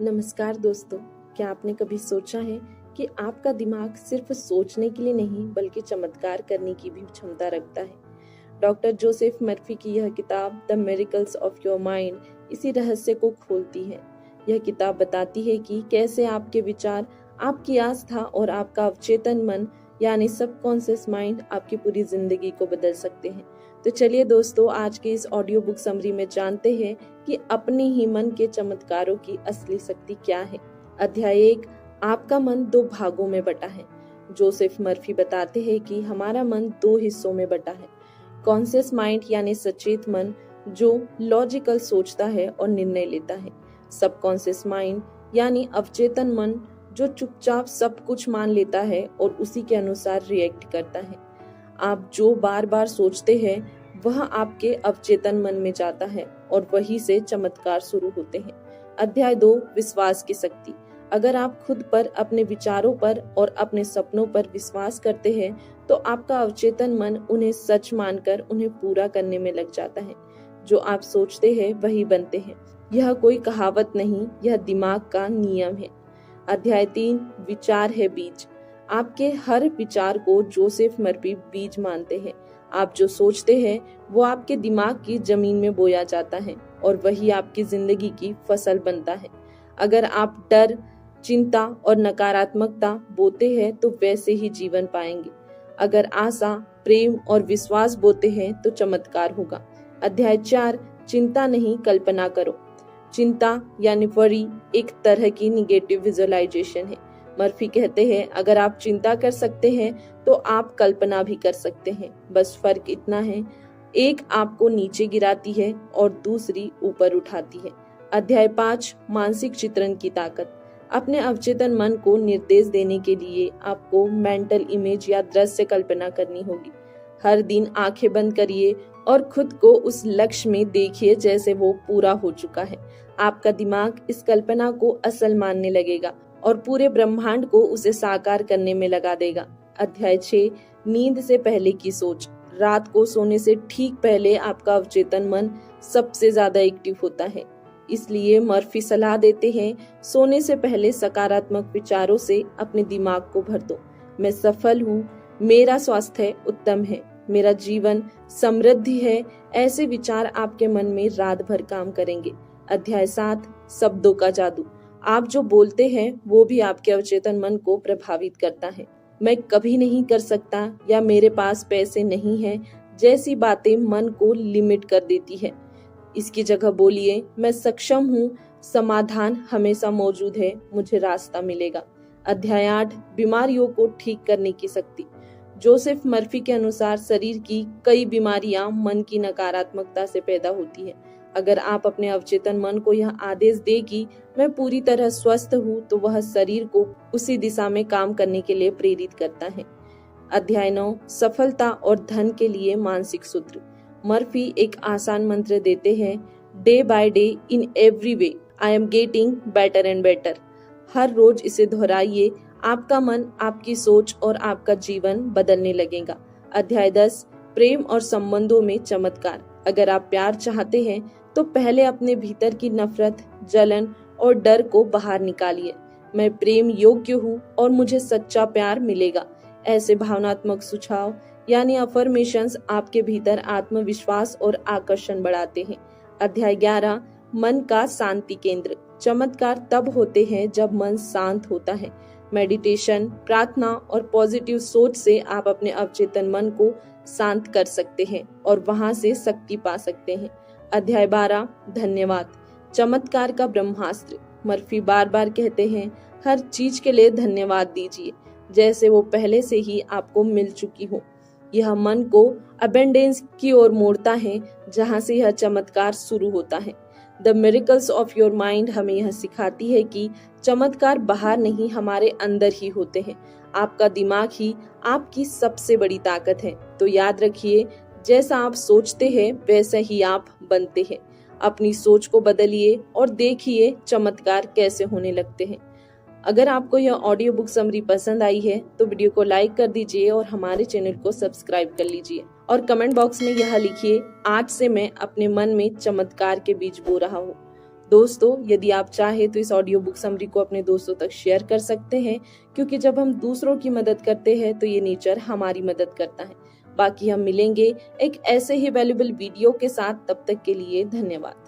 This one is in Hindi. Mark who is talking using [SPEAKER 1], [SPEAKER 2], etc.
[SPEAKER 1] नमस्कार दोस्तों, क्या आपने कभी सोचा है कि आपका दिमाग सिर्फ सोचने के लिए नहीं बल्कि चमत्कार करने की भी क्षमता रखता है। डॉक्टर जोसेफ मर्फी की यह किताब the miracles of your mind इसी रहस्य को खोलती है। यह किताब बताती है कि कैसे आपके विचार, आपकी आस्था और आपका अवचेतन मन यानी सबकॉन्शियस माइंड आपकी पूरी जिंदगी को बदल सकते हैं। तो चलिए दोस्तों, आज के इस ऑडियो बुक समरी में जानते हैं कि अपने ही मन के चमत्कारों की असली शक्ति क्या है। अध्याय 1, आपका मन 2 भागों में बटा है। जोसेफ मर्फी बताते हैं कि हमारा मन 2 हिस्सों में बटा है। कॉन्शियस माइंड यानी सचेत मन जो लॉजिकल सोचता है और निर्णय लेता है। सबकॉन्शियस माइंड यानी अवचेतन मन जो चुपचाप सब कुछ मान लेता है और उसी के अनुसार रिएक्ट करता है। आप जो बार बार सोचते हैं वह आपके अवचेतन मन में जाता है और वहीं से चमत्कार शुरू होते हैं। अध्याय 2, विश्वास की शक्ति। अगर आप खुद पर, अपने विचारों पर और अपने सपनों पर विश्वास करते हैं तो आपका अवचेतन मन उन्हें सच मानकर उन्हें पूरा करने में लग जाता है। जो आप सोचते हैं वही बनते हैं। यह कोई कहावत नहीं, यह दिमाग का नियम है। अध्याय 3, विचार है बीज। आपके हर विचार को जोसेफ मर्फी बीज मानते हैं। आप जो सोचते हैं वो आपके दिमाग की जमीन में बोया जाता है और वही आपकी जिंदगी की फसल बनता है। अगर आप डर, चिंता और नकारात्मकता बोते हैं तो वैसे ही जीवन पाएंगे। अगर आशा, प्रेम और विश्वास बोते हैं तो चमत्कार होगा। अध्याय 4, चिंता नहीं, कल्पना करो। चिंता यानी वरी एक तरह की निगेटिव विजुअलाइजेशन है। मर्फी कहते हैं अगर आप चिंता कर सकते हैं तो आप कल्पना भी कर सकते हैं। बस फर्क इतना है, एक आपको नीचे गिराती है और दूसरी ऊपर उठाती है। अध्याय 5, मानसिक चित्रण की ताकत। अपने अवचेतन मन को निर्देश देने के लिए आपको मेंटल इमेज या दृश्य कल्पना करनी होगी। हर दिन आंखें बंद करिए और खुद को उस लक्ष्य में देखिए जैसे वो पूरा हो चुका है। आपका दिमाग इस कल्पना को असल मानने लगेगा और पूरे ब्रह्मांड को उसे साकार करने में लगा देगा। अध्याय 6, नींद से पहले की सोच। रात को सोने से ठीक पहले आपका अवचेतन मन सबसे ज्यादा एक्टिव होता है। इसलिए मर्फी सलाह देते हैं, सोने से पहले सकारात्मक विचारों से अपने दिमाग को भर दो। मैं सफल हूँ, मेरा स्वास्थ्य उत्तम है, मेरा जीवन समृद्धि है। ऐसे विचार आपके मन में रात भर काम करेंगे। अध्याय 7, शब्दों का जादू। आप जो बोलते हैं वो भी आपके अवचेतन मन को प्रभावित करता है। मैं कभी नहीं कर सकता या मेरे पास पैसे नहीं हैं जैसी बातें मन को लिमिट कर देती है। इसकी जगह बोलिए, मैं सक्षम हूँ, समाधान हमेशा मौजूद है, मुझे रास्ता मिलेगा। अध्याय 8, बीमारियों को ठीक करने की शक्ति। जोसेफ मर्फी के अनुसार शरीर की कई बीमारियां मन की नकारात्मकता से पैदा होती है। अगर आप अपने अवचेतन मन को यह आदेश दे कि मैं पूरी तरह स्वस्थ हूँ तो वह शरीर को उसी दिशा में काम करने के लिए प्रेरित करता है। अध्याय 9, सफलता और धन के लिए मानसिक सूत्र। मर्फी एक आसान मंत्र देते हैं, day by day in every way I am getting better and better. हर रोज इसे दोहराइए, आपका मन, आपकी सोच और आपका जीवन बदलने लगेगा। अध्याय 10, प्रेम और संबंधों में चमत्कार। अगर आप प्यार चाहते हैं तो पहले अपने भीतर की नफरत, जलन और डर को बाहर निकालिए। मैं प्रेम योग्य हूँ और मुझे सच्चा प्यार मिलेगा। ऐसे भावनात्मक सुझाव यानी अफर्मेशंस आपके भीतर आत्मविश्वास और आकर्षण बढ़ाते हैं। अध्याय 11, मन का शांति केंद्र। चमत्कार तब होते हैं जब मन शांत होता है। मेडिटेशन, प्रार्थना और पॉजिटिव सोच से आप अपने अवचेतन मन को शांत कर सकते हैं और वहां से शक्ति पा सकते हैं। अध्याय 12, धन्यवाद, चमत्कार का ब्रह्मास्त्र। मर्फी बार बार कहते हैं, हर चीज के लिए धन्यवाद दीजिए जैसे वो पहले से ही आपको मिल चुकी हो। यह मन को अबेंडेंस की ओर मोड़ता है जहां से यह चमत्कार शुरू होता है। The miracles of your mind हमें यह सिखाती है कि चमत्कार बाहर नहीं, हमारे अंदर ही होते हैं। आपका दिमाग ही आपकी सबसे बड़ी ताकत है। तो याद रखिए, जैसा आप सोचते हैं वैसा ही आप बनते हैं। अपनी सोच को बदलिए और देखिए चमत्कार कैसे होने लगते हैं। अगर आपको यह ऑडियो बुक समरी पसंद आई है तो वीडियो को लाइक कर दीजिए और हमारे चैनल को सब्सक्राइब कर लीजिए और कमेंट बॉक्स में यह लिखिए, आज से मैं अपने मन में चमत्कार के बीज बो रहा हूँ। दोस्तों, यदि आप चाहें तो इस ऑडियो बुक समरी को अपने दोस्तों तक शेयर कर सकते हैं, क्योंकि जब हम दूसरों की मदद करते हैं तो ये नेचर हमारी मदद करता है। बाकी हम मिलेंगे एक ऐसे ही वैल्यूएबल वीडियो के साथ, तब तक के लिए धन्यवाद।